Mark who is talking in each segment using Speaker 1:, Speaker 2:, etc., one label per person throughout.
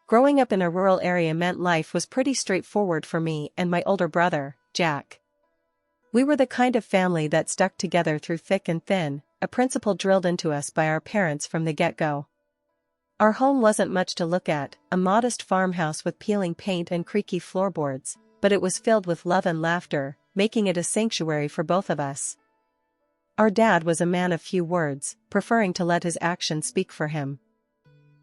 Speaker 1: Growing up in a rural area meant life was pretty straightforward for me and my older brother, Jack. We were the kind of family that stuck together through thick and thin, a principle drilled into us by our parents from the get-go. Our home wasn't much to look at, a modest farmhouse with peeling paint and creaky floorboards, but it was filled with love and laughter, making it a sanctuary for both of us. Our dad was a man of few words, preferring to let his actions speak for him.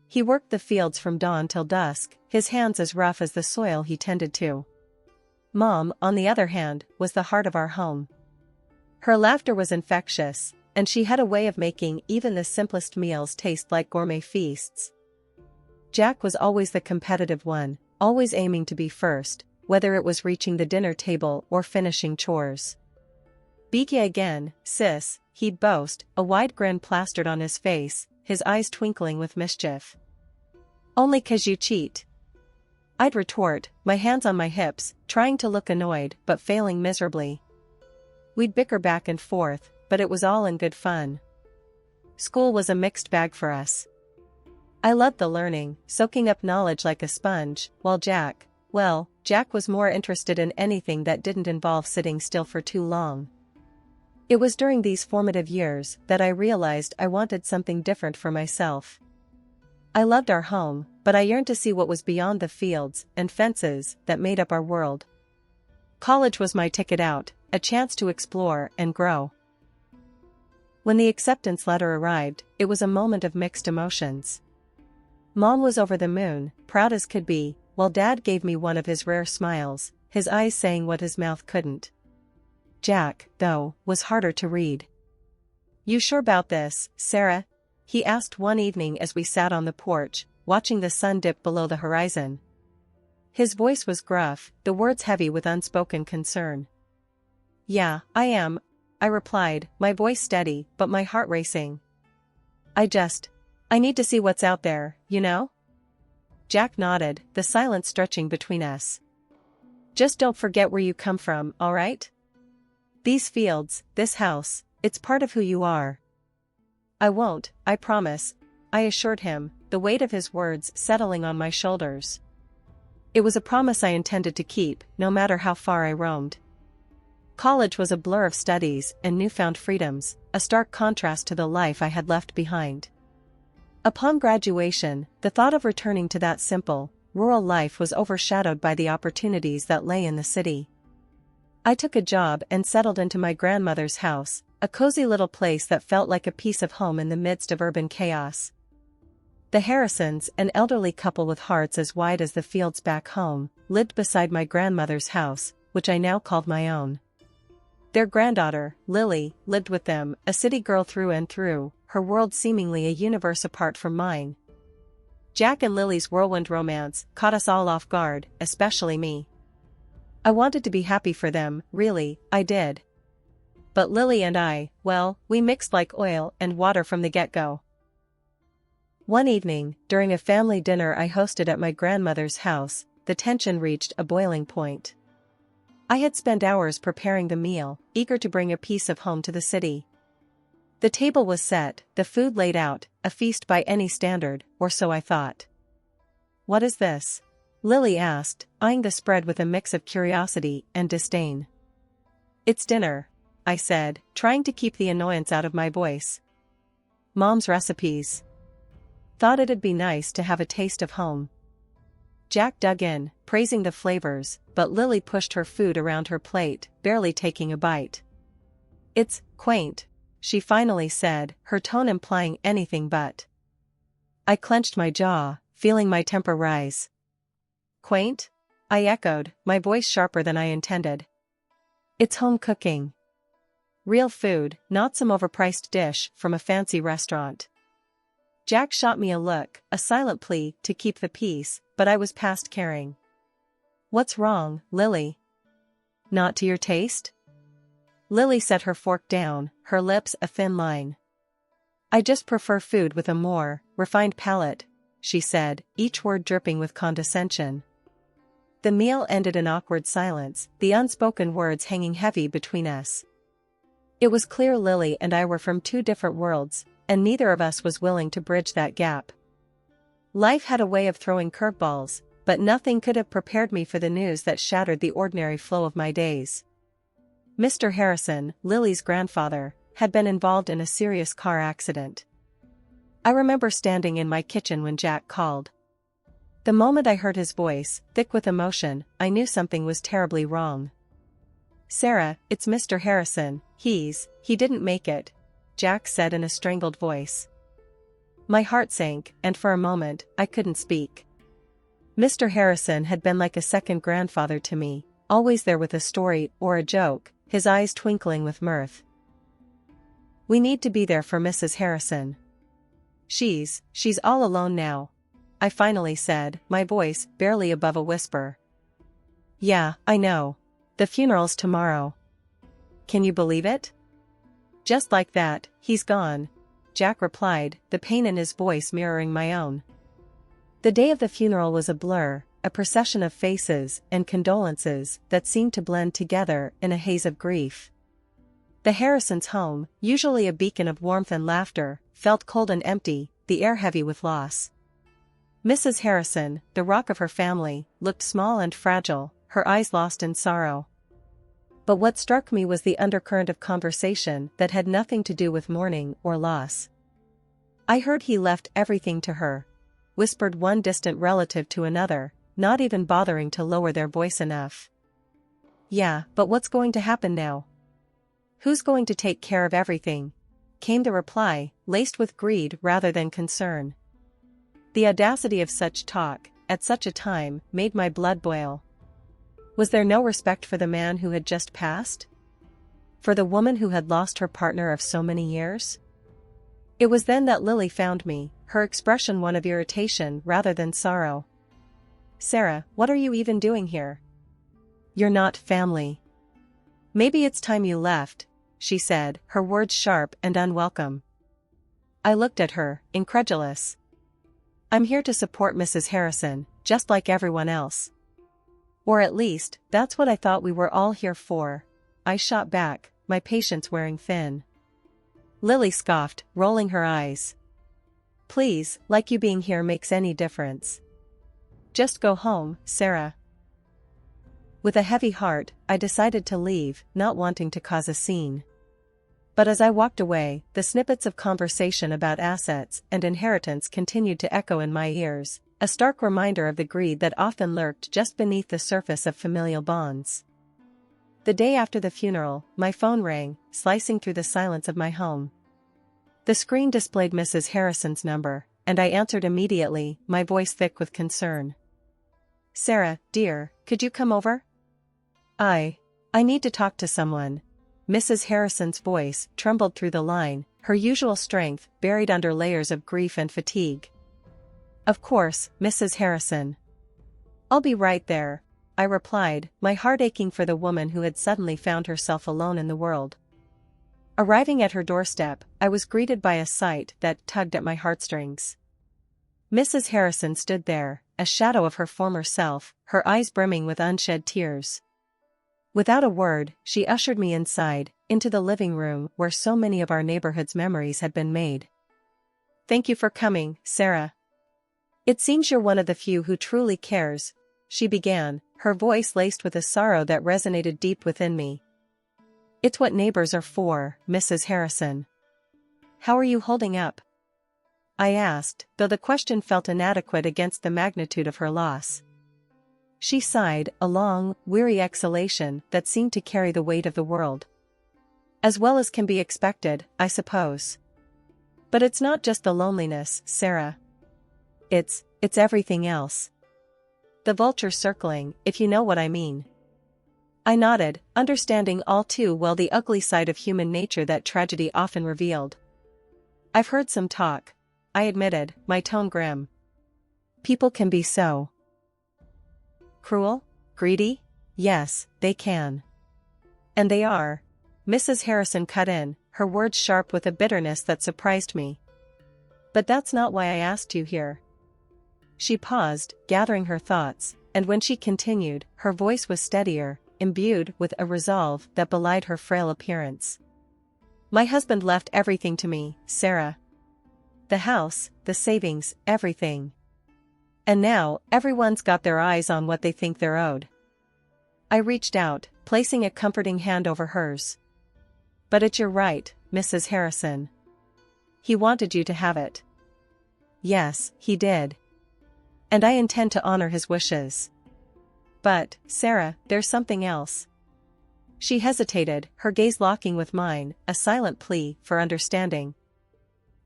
Speaker 1: He worked the fields from dawn till dusk, his hands as rough as the soil he tended to. Mom, on the other hand, was the heart of our home. Her laughter was infectious, and she had a way of making even the simplest meals taste like gourmet feasts. Jack was always the competitive one, always aiming to be first, whether it was reaching the dinner table or finishing chores. "Beat ya again, sis," he'd boast, a wide grin plastered on his face, his eyes twinkling with mischief. "Only 'cause you cheat," I'd retort, my hands on my hips, trying to look annoyed but failing miserably. We'd bicker back and forth, but it was all in good fun. School was a mixed bag for us. I loved the learning, soaking up knowledge like a sponge, while Jack was more interested in anything that didn't involve sitting still for too long. It was during these formative years that I realized I wanted something different for myself. I loved our home, but I yearned to see what was beyond the fields and fences that made up our world. College was my ticket out, a chance to explore and grow. When the acceptance letter arrived, it was a moment of mixed emotions. Mom was over the moon, proud as could be, while Dad gave me one of his rare smiles, his eyes saying what his mouth couldn't. Jack, though, was harder to read. "You sure 'bout this, Sarah?" he asked one evening as we sat on the porch, watching the sun dip below the horizon. His voice was gruff, the words heavy with unspoken concern. "Yeah, I am," I replied, my voice steady, but my heart racing. I need to see what's out there, you know?" Jack nodded, the silence stretching between us. "Just don't forget where you come from, all right? These fields, this house, it's part of who you are." "I won't, I promise," I assured him, the weight of his words settling on my shoulders. It was a promise I intended to keep, no matter how far I roamed. College was a blur of studies and newfound freedoms, a stark contrast to the life I had left behind. Upon graduation, the thought of returning to that simple, rural life was overshadowed by the opportunities that lay in the city. I took a job and settled into my grandmother's house, a cozy little place that felt like a piece of home in the midst of urban chaos. The Harrisons, an elderly couple with hearts as wide as the fields back home, lived beside my grandmother's house, which I now called my own. Their granddaughter, Lily, lived with them, a city girl through and through, her world seemingly a universe apart from mine. Jack and Lily's whirlwind romance caught us all off guard, especially me. I wanted to be happy for them, really, I did. But Lily and I, well, we mixed like oil and water from the get-go. One evening, during a family dinner I hosted at my grandmother's house, the tension reached a boiling point. I had spent hours preparing the meal, eager to bring a piece of home to the city. The table was set, the food laid out, a feast by any standard, or so I thought. "What is this?" Lily asked, eyeing the spread with a mix of curiosity and disdain. "It's dinner," I said, trying to keep the annoyance out of my voice. "Mom's recipes. Thought it'd be nice to have a taste of home." Jack dug in, praising the flavors, but Lily pushed her food around her plate, barely taking a bite. "It's quaint," she finally said, her tone implying anything but. I clenched my jaw, feeling my temper rise. "Quaint?" I echoed, my voice sharper than I intended. "It's home cooking. Real food, not some overpriced dish from a fancy restaurant." Jack shot me a look, a silent plea to keep the peace, but I was past caring. "What's wrong, Lily? Not to your taste?" Lily set her fork down, her lips a thin line. "I just prefer food with a more refined palate," she said, each word dripping with condescension. The meal ended in awkward silence, the unspoken words hanging heavy between us. It was clear Lily and I were from two different worlds, and neither of us was willing to bridge that gap. Life had a way of throwing curveballs, but nothing could have prepared me for the news that shattered the ordinary flow of my days. Mr. Harrison, Lily's grandfather, had been involved in a serious car accident. I remember standing in my kitchen when Jack called. The moment I heard his voice, thick with emotion, I knew something was terribly wrong. "Sarah, it's Mr. Harrison, he didn't make it," Jack said in a strangled voice. My heart sank, and for a moment, I couldn't speak. Mr. Harrison had been like a second grandfather to me, always there with a story or a joke, his eyes twinkling with mirth. "We need to be there for Mrs. Harrison. She's all alone now," I finally said, my voice barely above a whisper. "Yeah, I know. The funeral's tomorrow. Can you believe it?" "Just like that, he's gone," Jack replied, the pain in his voice mirroring my own. The day of the funeral was a blur, a procession of faces and condolences that seemed to blend together in a haze of grief. The Harrisons' home, usually a beacon of warmth and laughter, felt cold and empty, the air heavy with loss. Mrs. Harrison, the rock of her family, looked small and fragile, her eyes lost in sorrow. But what struck me was the undercurrent of conversation that had nothing to do with mourning or loss. "I heard he left everything to her," whispered one distant relative to another, not even bothering to lower their voice enough. "Yeah, but what's going to happen now? Who's going to take care of everything?" came the reply, laced with greed rather than concern. The audacity of such talk, at such a time, made my blood boil. Was there no respect for the man who had just passed? For the woman who had lost her partner of so many years? It was then that Lily found me, her expression one of irritation rather than sorrow. "Sarah, what are you even doing here? You're not family. Maybe it's time you left," she said, her words sharp and unwelcome. I looked at her, incredulous. "I'm here to support Mrs. Harrison, just like everyone else. Or at least, that's what I thought we were all here for," I shot back, my patience wearing thin. Lily scoffed, rolling her eyes. "Please, like you being here makes any difference. Just go home, Sarah." With a heavy heart, I decided to leave, not wanting to cause a scene. But as I walked away, the snippets of conversation about assets and inheritance continued to echo in my ears, a stark reminder of the greed that often lurked just beneath the surface of familial bonds. The day after the funeral, my phone rang, slicing through the silence of my home. The screen displayed Mrs. Harrison's number, and I answered immediately, my voice thick with concern. "Sarah, dear, could you come over? I need to talk to someone." Mrs. Harrison's voice trembled through the line, her usual strength buried under layers of grief and fatigue. "Of course, Mrs. Harrison. I'll be right there," I replied, my heart aching for the woman who had suddenly found herself alone in the world. Arriving at her doorstep, I was greeted by a sight that tugged at my heartstrings. Mrs. Harrison stood there, a shadow of her former self, her eyes brimming with unshed tears. Without a word, she ushered me inside, into the living room where so many of our neighborhood's memories had been made. "Thank you for coming, Sarah. It seems you're one of the few who truly cares," she began, her voice laced with a sorrow that resonated deep within me. "It's what neighbors are for, Mrs. Harrison. How are you holding up?" I asked, though the question felt inadequate against the magnitude of her loss. She sighed, a long, weary exhalation that seemed to carry the weight of the world. "As well as can be expected, I suppose. But it's not just the loneliness, Sarah. It's everything else. The vultures circling, if you know what I mean." I nodded, understanding all too well the ugly side of human nature that tragedy often revealed. "I've heard some talk," I admitted, my tone grim. "People can be so cruel, greedy? Yes, they can. And they are." Mrs. Harrison cut in, her words sharp with a bitterness that surprised me. "But that's not why I asked you here." She paused, gathering her thoughts, and when she continued, her voice was steadier, imbued with a resolve that belied her frail appearance. "My husband left everything to me, Sarah. The house, the savings, everything. And now, everyone's got their eyes on what they think they're owed. I reached out, placing a comforting hand over hers. But it's your right, Mrs. Harrison. He wanted you to have it. Yes, he did. And I intend to honor his wishes. But, Sarah, there's something else. She hesitated, her gaze locking with mine, a silent plea for understanding.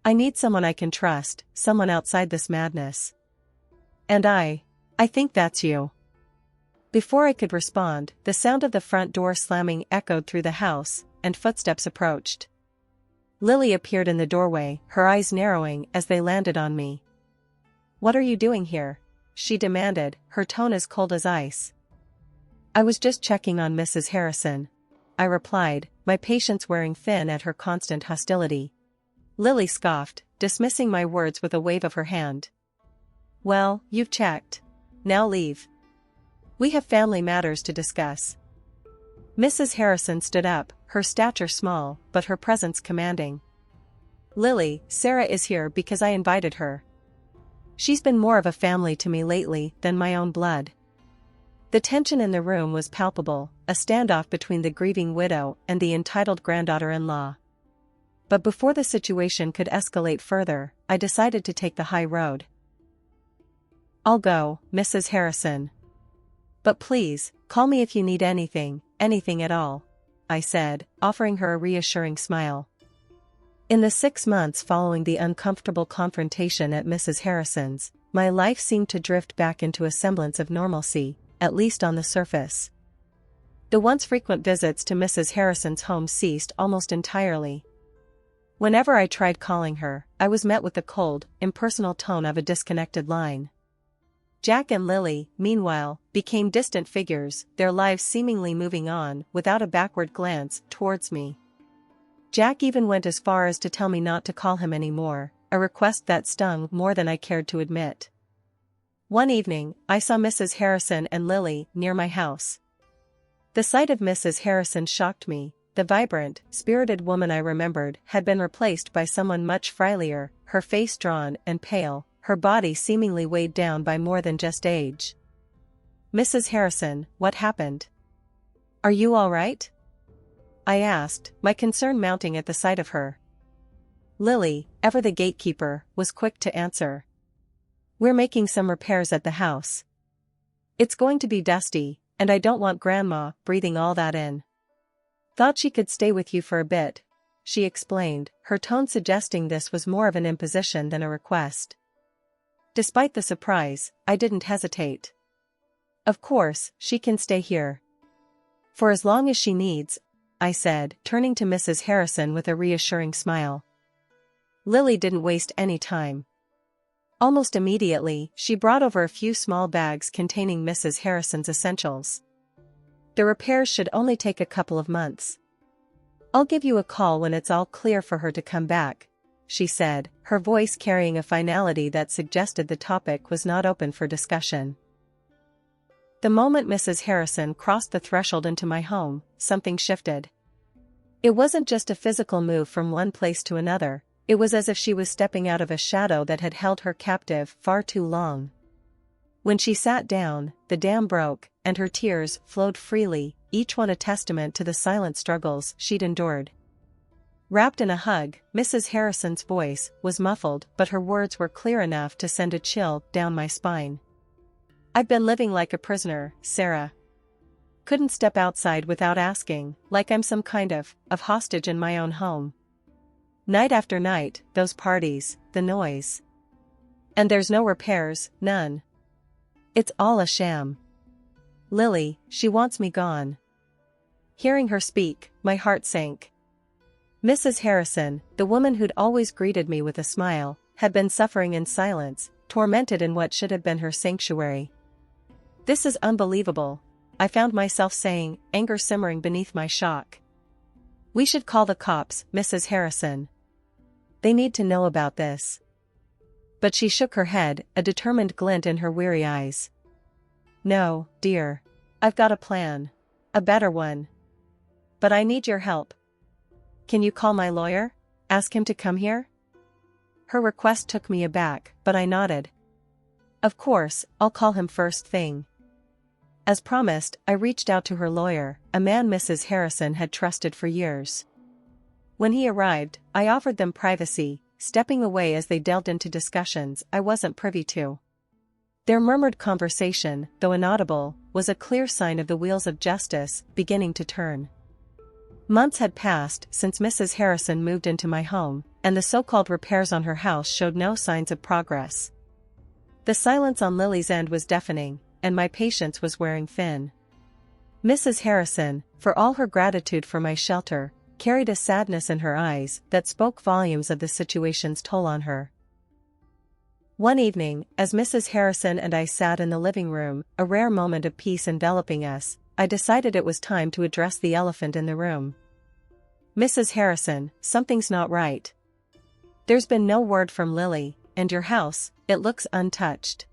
Speaker 1: I need someone I can trust, someone outside this madness. And I think that's you. Before I could respond, the sound of the front door slamming echoed through the house, and footsteps approached. Lily appeared in the doorway, her eyes narrowing as they landed on me. What are you doing here? She demanded, her tone as cold as ice. I was just checking on Mrs. Harrison, I replied, my patience wearing thin at her constant hostility. Lily scoffed, dismissing my words with a wave of her hand. Well, you've checked. Now leave. We have family matters to discuss. Mrs. Harrison stood up, her stature small, but her presence commanding. Lily, Sarah is here because I invited her. She's been more of a family to me lately than my own blood. The tension in the room was palpable, a standoff between the grieving widow and the entitled granddaughter-in-law. But before the situation could escalate further, I decided to take the high road. I'll go, Mrs. Harrison. But please, call me if you need anything at all, I said, offering her a reassuring smile. In the 6 months following the uncomfortable confrontation at Mrs. Harrison's, my life seemed to drift back into a semblance of normalcy, at least on the surface. The once frequent visits to Mrs. Harrison's home ceased almost entirely. Whenever I tried calling her, I was met with the cold, impersonal tone of a disconnected line. Jack and Lily, meanwhile, became distant figures, their lives seemingly moving on without a backward glance towards me. Jack even went as far as to tell me not to call him anymore, a request that stung more than I cared to admit. One evening, I saw Mrs. Harrison and Lily near my house. The sight of Mrs. Harrison shocked me. The vibrant, spirited woman I remembered had been replaced by someone much frilier, her face drawn and pale, her body seemingly weighed down by more than just age. Mrs. Harrison, what happened? Are you all right? I asked, my concern mounting at the sight of her. Lily, ever the gatekeeper, was quick to answer. We're making some repairs at the house. It's going to be dusty, and I don't want Grandma breathing all that in. Thought she could stay with you for a bit, she explained, her tone suggesting this was more of an imposition than a request. Despite the surprise, I didn't hesitate. Of course, she can stay here. For as long as she needs, I said, turning to Mrs. Harrison with a reassuring smile. Lily didn't waste any time. Almost immediately, she brought over a few small bags containing Mrs. Harrison's essentials. The repairs should only take a couple of months. I'll give you a call when it's all clear for her to come back, she said, her voice carrying a finality that suggested the topic was not open for discussion. The moment Mrs. Harrison crossed the threshold into my home, something shifted. It wasn't just a physical move from one place to another, it was as if she was stepping out of a shadow that had held her captive far too long. When she sat down, the dam broke, and her tears flowed freely, each one a testament to the silent struggles she'd endured. Wrapped in a hug, Mrs. Harrison's voice was muffled, but her words were clear enough to send a chill down my spine. I've been living like a prisoner, Sarah. Couldn't step outside without asking, like I'm some kind of hostage in my own home. Night after night, those parties, the noise. And there's no repairs, none. It's all a sham. Lily, she wants me gone. Hearing her speak, my heart sank. Mrs. Harrison, the woman who'd always greeted me with a smile, had been suffering in silence, tormented in what should have been her sanctuary. This is unbelievable, I found myself saying, anger simmering beneath my shock. We should call the cops, Mrs. Harrison. They need to know about this. But she shook her head, a determined glint in her weary eyes. No, dear. I've got a plan. A better one. But I need your help. Can you call my lawyer? Ask him to come here? Her request took me aback, but I nodded. Of course, I'll call him first thing. As promised, I reached out to her lawyer, a man Mrs. Harrison had trusted for years. When he arrived, I offered them privacy, stepping away as they delved into discussions I wasn't privy to. Their murmured conversation, though inaudible, was a clear sign of the wheels of justice beginning to turn. Months had passed since Mrs. Harrison moved into my home, and the so-called repairs on her house showed no signs of progress. The silence on Lily's end was deafening, and my patience was wearing thin. Mrs. Harrison, for all her gratitude for my shelter, carried a sadness in her eyes that spoke volumes of the situation's toll on her. One evening, as Mrs. Harrison and I sat in the living room, a rare moment of peace enveloping us, I decided it was time to address the elephant in the room. Mrs. Harrison, something's not right. There's been no word from Lily, and your house, it looks untouched.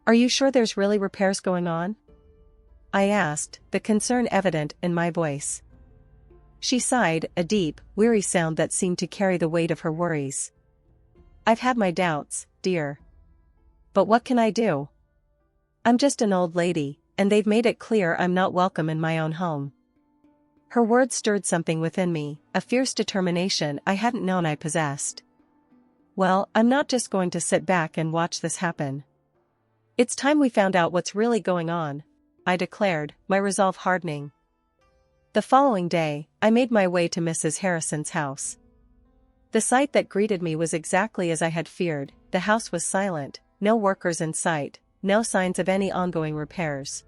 Speaker 1: Are you sure there's really repairs going on? I asked, the concern evident in my voice. She sighed, a deep, weary sound that seemed to carry the weight of her worries. I've had my doubts, dear. But what can I do? I'm just an old lady, and they've made it clear I'm not welcome in my own home. Her words stirred something within me, a fierce determination I hadn't known I possessed. Well, I'm not just going to sit back and watch this happen. It's time we found out what's really going on, I declared, my resolve hardening. The following day, I made my way to Mrs. Harrison's house. The sight that greeted me was exactly as I had feared. The house was silent, no workers in sight, no signs of any ongoing repairs.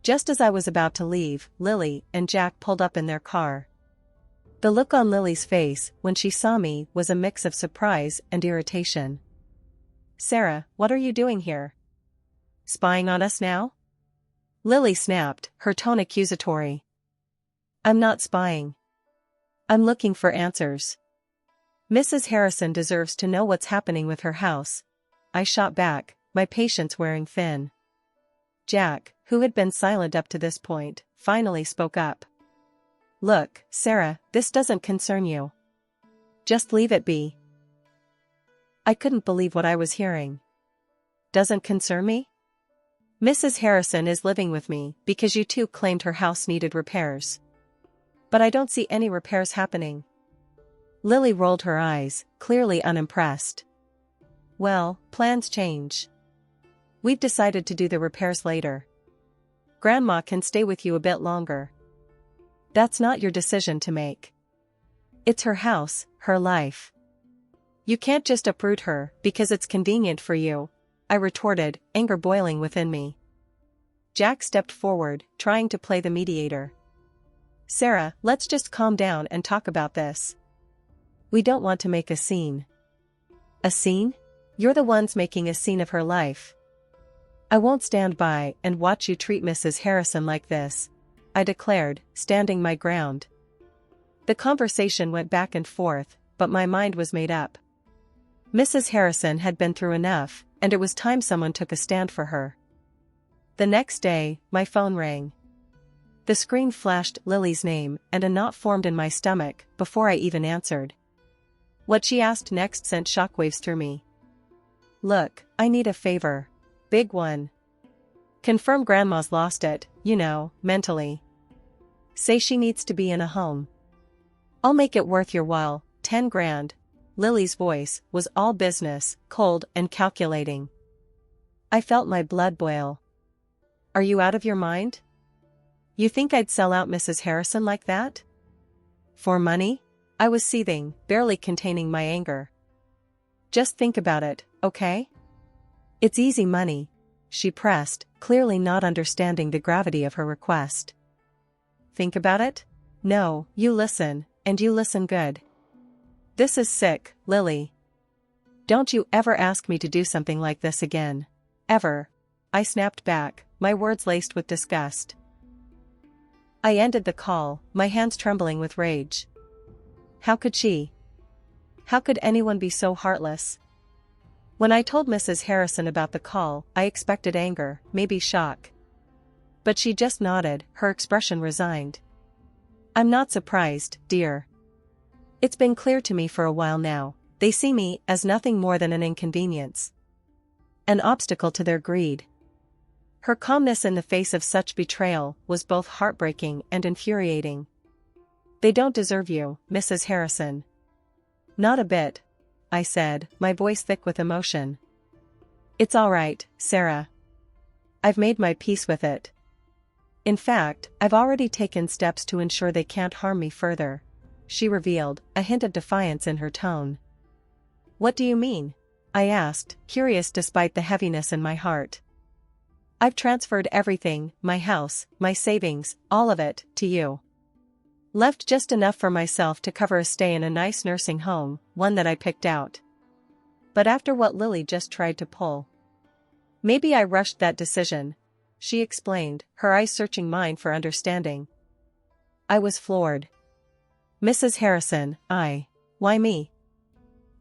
Speaker 1: Just as I was about to leave, Lily and Jack pulled up in their car. The look on Lily's face when she saw me was a mix of surprise and irritation. Sarah, what are you doing here? Spying on us now? Lily snapped, her tone accusatory. I'm not spying. I'm looking for answers. Mrs. Harrison deserves to know what's happening with her house. I shot back, my patience wearing thin. Jack, who had been silent up to this point, finally spoke up. Look, Sarah, this doesn't concern you. Just leave it be. I couldn't believe what I was hearing. Doesn't concern me? Mrs. Harrison is living with me because you two claimed her house needed repairs. But I don't see any repairs happening. Lily rolled her eyes, clearly unimpressed. Well, plans change. We've decided to do the repairs later. Grandma can stay with you a bit longer. That's not your decision to make. It's her house, her life. You can't just uproot her because it's convenient for you, I retorted, anger boiling within me. Jack stepped forward, trying to play the mediator. Sarah, let's just calm down and talk about this. We don't want to make a scene. A scene? You're the ones making a scene of her life. I won't stand by and watch you treat Mrs. Harrison like this, I declared, standing my ground. The conversation went back and forth, but my mind was made up. Mrs. Harrison had been through enough, and it was time someone took a stand for her. The next day, my phone rang. The screen flashed Lily's name, and a knot formed in my stomach before I even answered. What she asked next sent shockwaves through me. Look, I need a favor. Big one. Confirm Grandma's lost it, mentally. Say she needs to be in a home. I'll make it worth your while, 10 grand. Lily's voice was all business, cold and calculating. I felt my blood boil. Are you out of your mind? You think I'd sell out Mrs. Harrison like that? For money? I was seething, barely containing my anger. Just think about it, okay? It's easy money, she pressed, clearly not understanding the gravity of her request. Think about it? No, you listen, and you listen good. This is sick, Lily. Don't you ever ask me to do something like this again. Ever. I snapped back, my words laced with disgust. I ended the call, my hands trembling with rage. How could she? How could anyone be so heartless? When I told Mrs. Harrison about the call, I expected anger, maybe shock. But she just nodded, her expression resigned. I'm not surprised, dear. It's been clear to me for a while now, they see me as nothing more than an inconvenience. An obstacle to their greed. Her calmness in the face of such betrayal was both heartbreaking and infuriating. "They don't deserve you, Mrs. Harrison." "Not a bit," I said, my voice thick with emotion. "It's all right, Sarah. I've made my peace with it. In fact, I've already taken steps to ensure they can't harm me further," she revealed, a hint of defiance in her tone. "What do you mean?" I asked, curious despite the heaviness in my heart. "I've transferred everything, my house, my savings, all of it, to you. Left just enough for myself to cover a stay in a nice nursing home, one that I picked out. But after what Lily just tried to pull. Maybe I rushed that decision," she explained, her eyes searching mine for understanding. I was floored. "Mrs. Harrison, why me?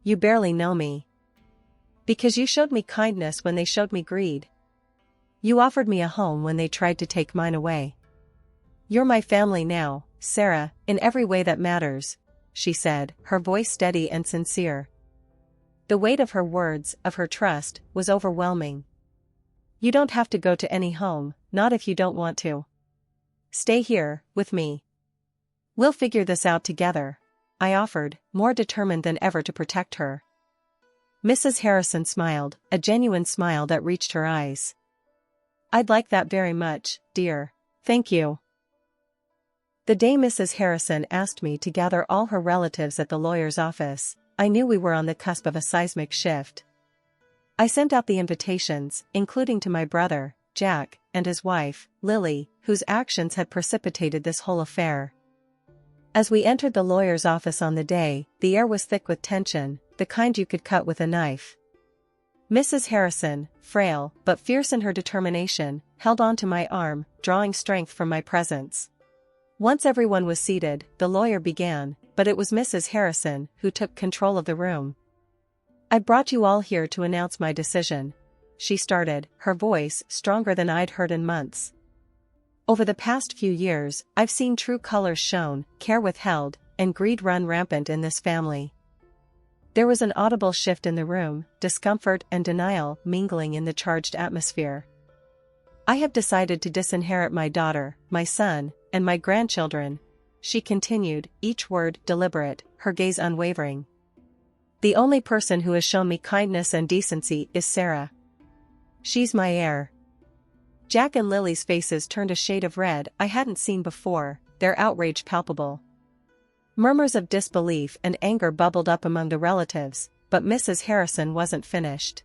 Speaker 1: You barely know me. Because you showed me kindness when they showed me greed. You offered me a home when they tried to take mine away. You're my family now, Sarah, in every way that matters," she said, her voice steady and sincere. The weight of her words, of her trust, was overwhelming. "You don't have to go to any home, not if you don't want to. Stay here, with me. We'll figure this out together," I offered, more determined than ever to protect her. Mrs. Harrison smiled, a genuine smile that reached her eyes. "I'd like that very much, dear. Thank you." The day Mrs. Harrison asked me to gather all her relatives at the lawyer's office, I knew we were on the cusp of a seismic shift. I sent out the invitations, including to my brother, Jack, and his wife, Lily, whose actions had precipitated this whole affair. As we entered the lawyer's office on the day, the air was thick with tension, the kind you could cut with a knife. Mrs. Harrison, frail but fierce in her determination, held on to my arm, drawing strength from my presence. Once everyone was seated, the lawyer began, but it was Mrs. Harrison who took control of the room. "I brought you all here to announce my decision," she started, her voice stronger than I'd heard in months. "Over the past few years, I've seen true colors shown, care withheld, and greed run rampant in this family." There was an audible shift in the room, discomfort and denial mingling in the charged atmosphere. "I have decided to disinherit my daughter, my son, and my grandchildren," she continued, each word deliberate, her gaze unwavering. "The only person who has shown me kindness and decency is Sarah. She's my heir." Jack and Lily's faces turned a shade of red I hadn't seen before, their outrage palpable. Murmurs of disbelief and anger bubbled up among the relatives, but Mrs. Harrison wasn't finished.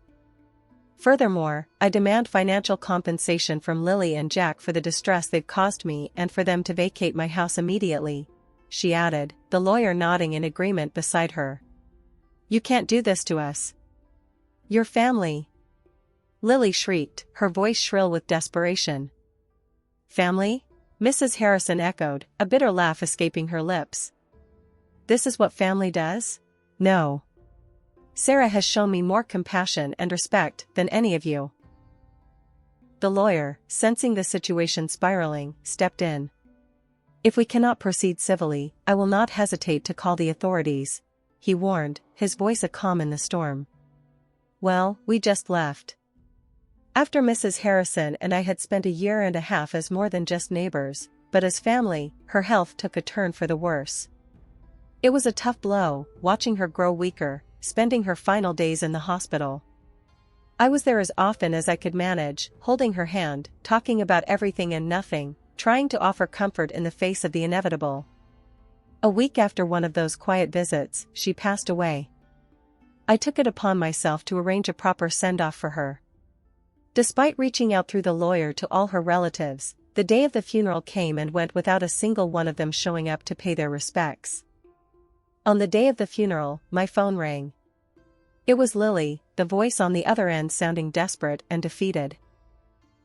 Speaker 1: "Furthermore, I demand financial compensation from Lily and Jack for the distress they've caused me and for them to vacate my house immediately," she added, the lawyer nodding in agreement beside her. "You can't do this to us. Your family." Lily shrieked, her voice shrill with desperation. "Family?" Mrs. Harrison echoed, a bitter laugh escaping her lips. "This is what family does? No. Sarah has shown me more compassion and respect than any of you." The lawyer, sensing the situation spiraling, stepped in. "If we cannot proceed civilly, I will not hesitate to call the authorities," he warned, his voice a calm in the storm. Well, we just left. After Mrs. Harrison and I had spent a year and a half as more than just neighbors, but as family, her health took a turn for the worse. It was a tough blow, watching her grow weaker, spending her final days in the hospital. I was there as often as I could manage, holding her hand, talking about everything and nothing, trying to offer comfort in the face of the inevitable. A week after one of those quiet visits, she passed away. I took it upon myself to arrange a proper send-off for her. Despite reaching out through the lawyer to all her relatives, the day of the funeral came and went without a single one of them showing up to pay their respects. On the day of the funeral, my phone rang. It was Lily, the voice on the other end sounding desperate and defeated.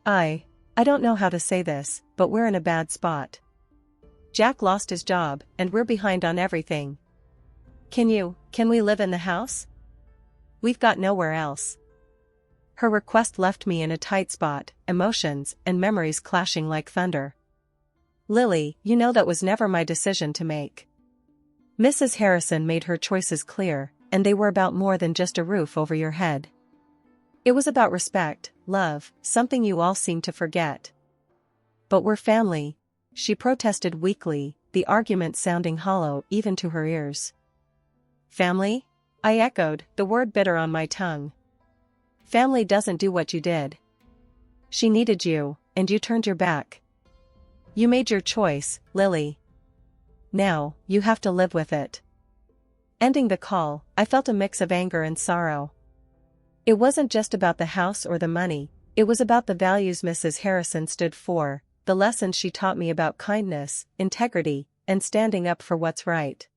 Speaker 1: I don't know how to say this, but we're in a bad spot. Jack lost his job, and we're behind on everything. Can we live in the house? We've got nowhere else. Her request left me in a tight spot, emotions and memories clashing like thunder. Lily, you know that was never my decision to make. Mrs. Harrison made her choices clear, and they were about more than just a roof over your head. It was about respect, love, something you all seem to forget. But we're family, she protested weakly, the argument sounding hollow even to her ears. Family? I echoed, the word bitter on my tongue. Family doesn't do what you did. She needed you, and you turned your back. You made your choice, Lily. Now, you have to live with it. Ending the call, I felt a mix of anger and sorrow. It wasn't just about the house or the money, it was about the values Mrs. Harrison stood for, the lessons she taught me about kindness, integrity, and standing up for what's right.